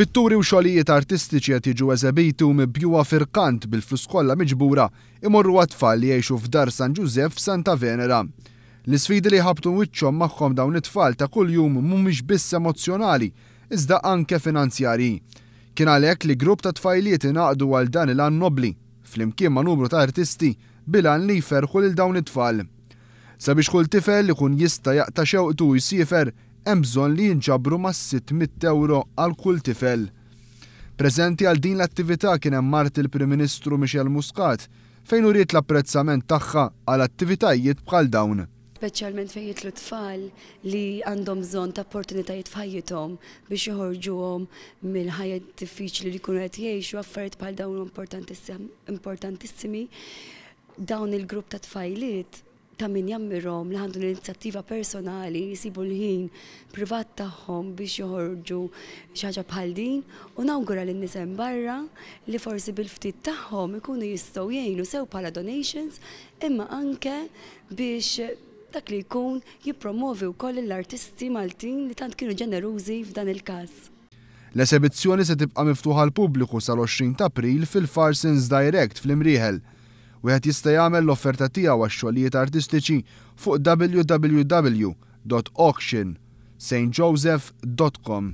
Pitturi u xogħlijiet artistiċi qed jiġu eżebitu mibjuwa firkant bil-flus kollha miġbura imorru għat-tfal li jgħixu f'Dar San Giuseppe f'Santa Venera. L-isfidi li ħabtu wiċċhom magħhom dawn it-tfal ta' kuljum mhumiex biss emozzjonali, iżda anke finanzjarji. Kien għalhekk li grupp ta' tfajliet ingħaqdu għal dan il-għan nobli, flimkien ma' numru ta' artisti bil-għan li jferħu lil dawn it-tfal. Sabiex kull tifel ikun jista' jaqta' xewqtu u jsiefer, hemm bżonn li jinġabru ma' 600 euro għal kull tifel. Preżenti għal din l-attività kien hemm Mart il-Prim Ministru Michel Muscat fejn uriet l-apprezzament tagħha għal attivitajiet bħal dawn. Speċjalment fejn jitlu tfal li għandhom bżonn ta' opportunitajiet f'ħajjithom biex joħorġuhom mill-ħajja diffiċli li jkunu qed jgħixu affarijiet bħal dawn importantissimi. Dawn il-grupp ta' tfajliet ta' min jammirhom li għandu l-inizjattiva personali jisibu l-ħin privat tagħhom biex joħorġu xi ħaġa bħal din u nawgura lin-nies hemm barra li forsi bil-ftit tagħhom ikunu jistgħu jgħinu sew bħala donations imma anke biex dak li jkun jippromovi wkoll l-artisti Maltin li tant kienu ġenerużi f'dan il-każ. L-esebizzjoni se tibqa' miftuħa l-pubbliku sal-20 ta' April fil-Farsons Direct fl-Imrieħel. Wieħed jista' jagħmel l-offerta tiegħu għax-xogħlijiet artistiċi fuq www.auctionstjoseph.com.